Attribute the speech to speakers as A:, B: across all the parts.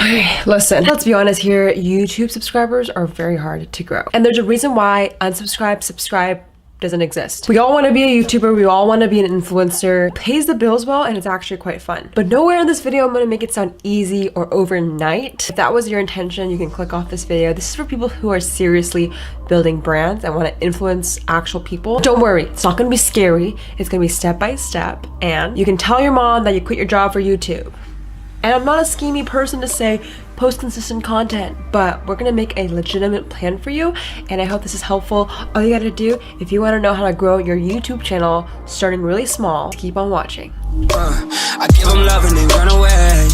A: Okay, listen, let's be honest here. YouTube subscribers are very hard to grow. And there's a reason why unsubscribe, subscribe doesn't exist. We all want to be a YouTuber. We all want to be an influencer. It pays the bills well, and it's actually quite fun. But nowhere in this video I'm going to make it sound easy or overnight. If that was your intention, you can click off this video. This is for people who are seriously building brands and want to influence actual people. Don't worry, it's not going to be scary. It's going to be step by step. And you can tell your mom that you quit your job for YouTube. And I'm not a schemy person to say post consistent content, but we're gonna make a legitimate plan for you, and I hope this is helpful. All you gotta do, if you wanna know how to grow your YouTube channel starting really small, keep on watching. I give them love and they run away.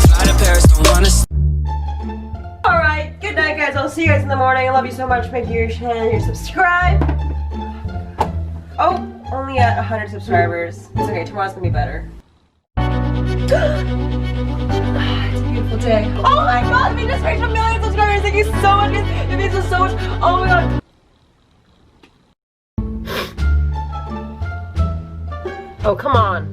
A: Fly to Paris, don't wanna. Alright, good night guys. I'll see you guys in the morning. I love you so much. Make sure you subscribe. Oh, only at 100 subscribers. It's okay, tomorrow's gonna be better. It's a beautiful day. Oh my god, we just reached 1 million subscribers. Thank you so much. It means so much. Oh my god. Oh, come on.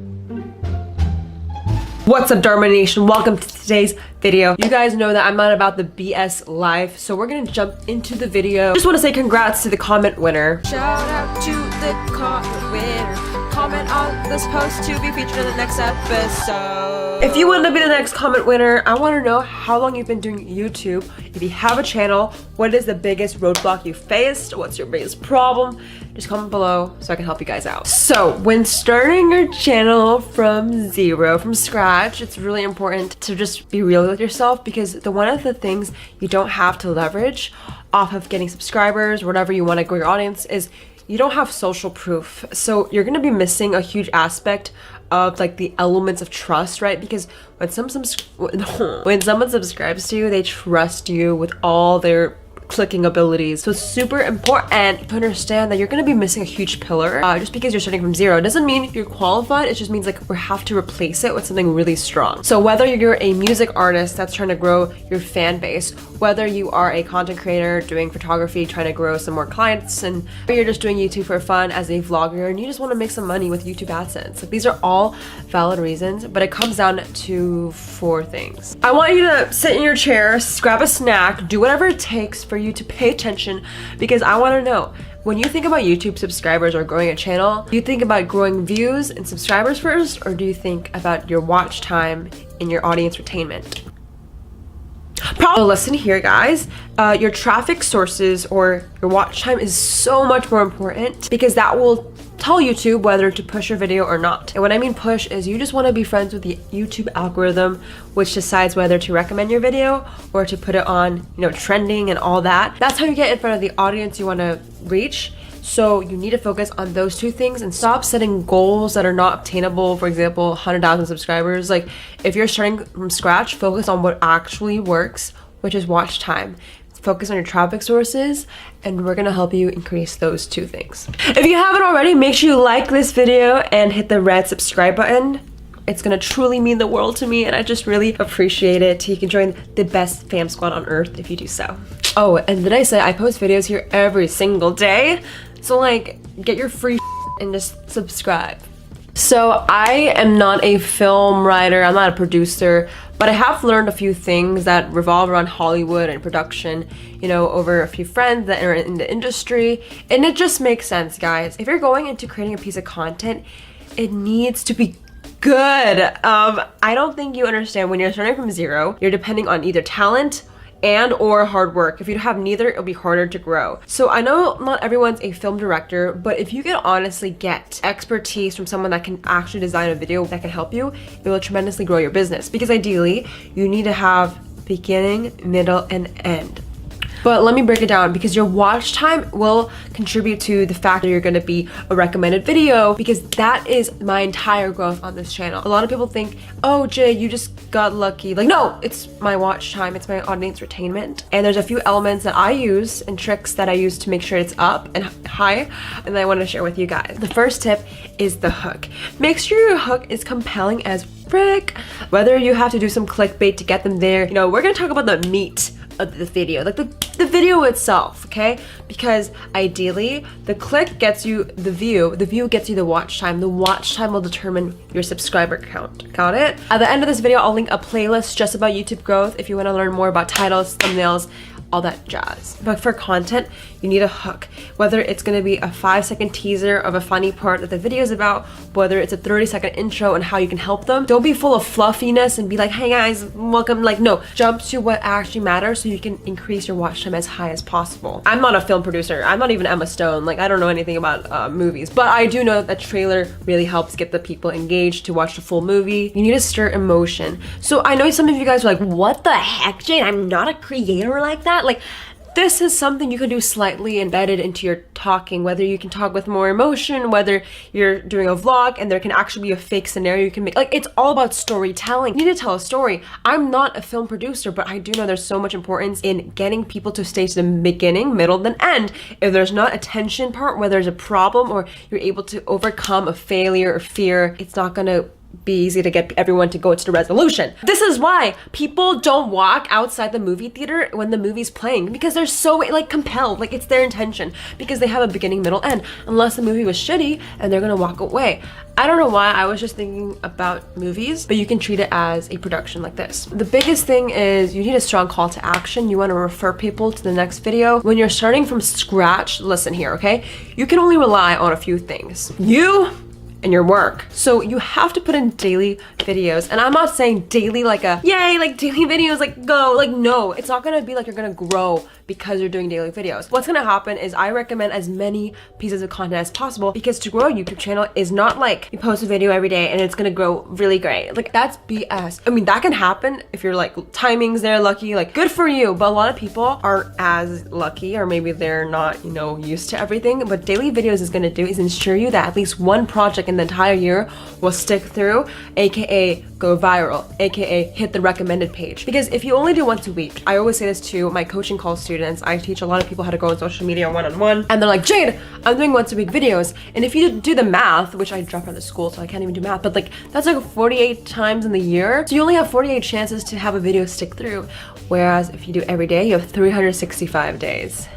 A: What's up, Dharma Nation? Welcome to today's video. You guys know that I'm not about the BS life, so we're gonna jump into the video. Just want to say congrats to the comment winner. Shout out to the comment winner. Comment on this post to be featured in the next episode. If you want to be the next comment winner, I want to know how long you've been doing YouTube. If you have a channel, what is the biggest roadblock you faced? What's your biggest problem? Just comment below so I can help you guys out. So when starting your channel from zero, from scratch, it's really important to just be real with yourself, because one of the things you don't have to leverage off of getting subscribers or whatever you want to grow your audience is you don't have social proof. So you're gonna be missing a huge aspect of like the elements of trust, right? Because when someone subscribes to you, they trust you with all their clicking abilities. So it's super important to understand that you're going to be missing a huge pillar. Just because you're starting from zero, it doesn't mean you're qualified. It just means like we have to replace it with something really strong. So whether you're a music artist that's trying to grow your fan base, whether you are a content creator doing photography, trying to grow some more clients, and you're just doing YouTube for fun as a vlogger and you just want to make some money with YouTube AdSense, like these are all valid reasons, but it comes down to 4 things. I want you to sit in your chair, grab a snack, do whatever it takes for you to pay attention, because I want to know, when you think about YouTube subscribers or growing a channel, do you think about growing views and subscribers first, or do you think about your watch time and your audience retainment? Probably listen here, guys. Your traffic sources or your watch time is so much more important, because that will tell YouTube whether to push your video or not. And what I mean push is you just want to be friends with the YouTube algorithm, which decides whether to recommend your video or to put it on, you know, trending and all that. That's how you get in front of the audience you want to reach. So you need to focus on those 2 things and stop setting goals that are not obtainable. For example, 100,000 subscribers. Like if you're starting from scratch, focus on what actually works, which is watch time. Focus on your traffic sources, and we're gonna help you increase those 2 things. If you haven't already, make sure you like this video and hit the red subscribe button. It's gonna truly mean the world to me, and I just really appreciate it. You can join the best fam squad on earth if you do so. Oh, and did I say I post videos here every single day? So like, get your free and just subscribe. So I am not a film writer, I'm not a producer, but I have learned a few things that revolve around Hollywood and production, you know, over a few friends that are in the industry. And it just makes sense, guys. If you're going into creating a piece of content, it needs to be good. I don't think you understand, when you're starting from zero, you're depending on either talent and or hard work. If you have neither, it'll be harder to grow. So I know not everyone's a film director, but if you can honestly get expertise from someone that can actually design a video that can help you, it will tremendously grow your business, because ideally you need to have beginning, middle, and end. But let me break it down, because your watch time will contribute to the fact that you're going to be a recommended video, because that is my entire growth on this channel. A lot of people think, oh Jay, you just got lucky. Like, no, it's my watch time, it's my audience retainment. And there's a few elements that I use and tricks that I use to make sure it's up and high, and I want to share with you guys. The first tip is the hook. Make sure your hook is compelling as frick. Whether you have to do some clickbait to get them there, you know, we're going to talk about the meat of the video, like the video itself, okay? Because ideally, the click gets you the view gets you the watch time. The watch time will determine your subscriber count. Got it? At the end of this video, I'll link a playlist just about YouTube growth if you want to learn more about titles, thumbnails, all that jazz. But for content, you need a hook. Whether it's gonna be a 5-second teaser of a funny part that the video is about, whether it's a 30-second intro and how you can help them. Don't be full of fluffiness and be like, hey guys, welcome. Like, no, jump to what actually matters so you can increase your watch time as high as possible. I'm not a film producer. I'm not even Emma Stone. Like, I don't know anything about movies, but I do know that trailer really helps get the people engaged to watch the full movie. You need to stir emotion. So I know some of you guys are like, what the heck, Jane? I'm not a creator like that. Like, this is something you can do slightly embedded into your talking, whether you can talk with more emotion, whether you're doing a vlog and there can actually be a fake scenario you can make. Like, it's all about storytelling. You need to tell a story. I'm not a film producer, but I do know there's so much importance in getting people to stay to the beginning, middle, then end. If there's not a tension part where there's a problem or you're able to overcome a failure or fear, it's not gonna be easy to get everyone to go to the resolution. This is why people don't walk outside the movie theater when the movie's playing, because they're so like compelled, like it's their intention, because they have a beginning, middle, end, unless the movie was shitty and they're gonna walk away. I don't know why I was just thinking about movies, but you can treat it as a production like this. The biggest thing is you need a strong call to action. You want to refer people to the next video. When you're starting from scratch, listen here, okay? You can only rely on a few things. You and your work. So you have to put in daily videos. And I'm not saying daily like a, yay, like daily videos, like go, like no, it's not gonna be like you're gonna grow because you're doing daily videos. What's gonna happen is I recommend as many pieces of content as possible, because to grow a YouTube channel is not like you post a video every day and it's gonna grow really great. Like, that's BS. I mean, that can happen if you're like timings there, lucky, like good for you. But a lot of people aren't as lucky, or maybe they're not, you know, used to everything. But daily videos is gonna do is ensure you that at least one project in the entire year will stick through, aka go viral, aka hit the recommended page. Because if you only do once a week, I always say this to my coaching call students, I teach a lot of people how to grow on social media one-on-one, and they're like, Jade, I'm doing once a week videos. And if you do the math, which I dropped out of school, so I can't even do math, but like that's like 48 times in the year. So you only have 48 chances to have a video stick through. Whereas if you do every day, you have 365 days.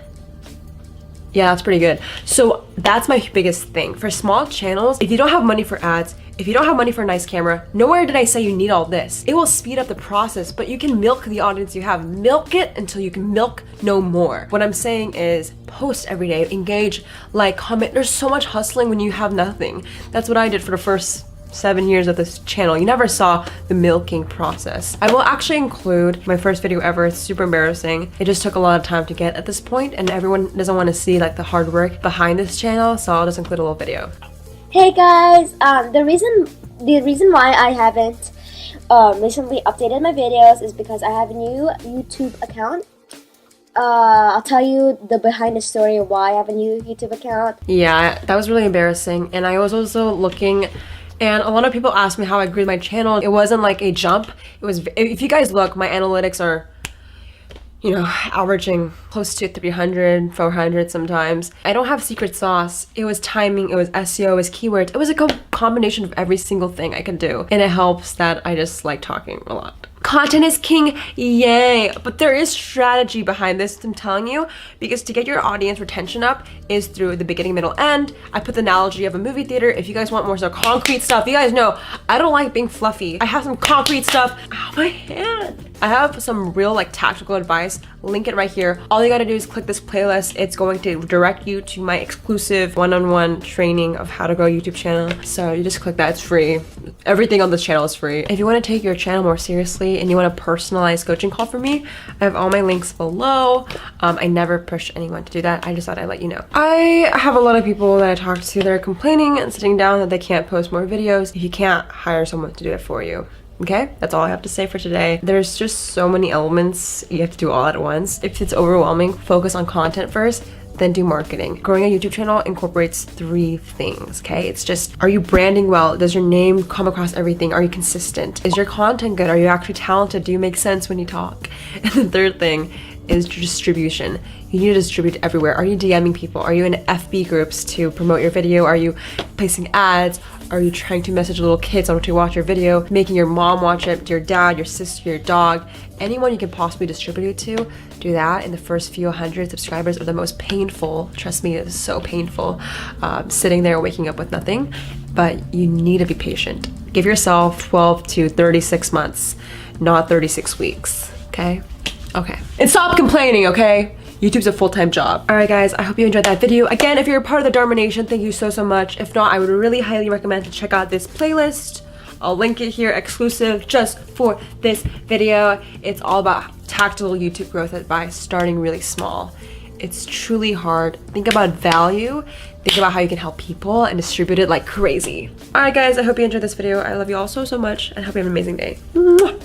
A: Yeah, that's pretty good. So that's my biggest thing. For small channels, if you don't have money for ads, if you don't have money for a nice camera, nowhere did I say you need all this. It will speed up the process, but you can milk the audience you have. Milk it until you can milk no more. What I'm saying is post every day, engage, like, comment. There's so much hustling when you have nothing. That's what I did for the first 7 years of this channel. You never saw the milking process. I will actually include my first video ever. It's super embarrassing. It just took a lot of time to get at this point, and everyone doesn't want to see like the hard work behind this channel, so I'll just include a little video.
B: Hey guys, the reason why I haven't recently updated my videos is because I have a new YouTube account. I'll tell you the behind the story of why I have a new YouTube account.
A: Yeah, that was really embarrassing, and I was also looking. And a lot of people asked me how I grew my channel. It wasn't like a jump. It was, if you guys look, my analytics are, you know, averaging close to 300, 400 sometimes. I don't have secret sauce. It was timing, it was SEO, it was keywords. It was a combination of every single thing I could do. And it helps that I just like talking a lot. Content is king, yay! But there is strategy behind this, I'm telling you, because to get your audience retention up is through the beginning, middle, end. I put the analogy of a movie theater. If you guys want more so concrete stuff, you guys know I don't like being fluffy. I have some concrete stuff. Ow, my hand! I have some real like tactical advice. Link it right here. All you gotta do is click this playlist. It's going to direct you to my exclusive one-on-one training of how to grow a YouTube channel. So you just click that, it's free. Everything on this channel is free. If you wanna take your channel more seriously and you want a personalized coaching call from me, I have all my links below. I never push anyone to do that. I just thought I'd let you know. I have a lot of people that I talk to that are complaining and sitting down that they can't post more videos. If you can't, hire someone to do it for you. Okay, that's all I have to say for today. There's just so many elements you have to do all at once. If it's overwhelming, focus on content first, then do marketing. Growing a YouTube channel incorporates 3 things, okay? It's just, are you branding well? Does your name come across everything? Are you consistent? Is your content good? Are you actually talented? Do you make sense when you talk? And the third thing is distribution. You need to distribute everywhere. Are you DMing people? Are you in FB groups to promote your video? Are you placing ads? Are you trying to message little kids on to watch your video, making your mom watch it, your dad, your sister, your dog, anyone you can possibly distribute it to? Do that in the first few hundred subscribers are the most painful. Trust me, it is so painful, sitting there waking up with nothing. But you need to be patient. Give yourself 12 to 36 months, not 36 weeks, okay? Okay. And stop complaining, okay? YouTube's a full-time job. All right, guys, I hope you enjoyed that video. Again, if you're a part of the Dharma Nation, thank you so much. If not, I would really highly recommend to check out this playlist. I'll link it here, exclusive just for this video. It's all about tactical YouTube growth by starting really small. It's truly hard. Think about value. Think about how you can help people and distribute it like crazy. All right, guys, I hope you enjoyed this video. I love you all so much and hope you have an amazing day. Mwah!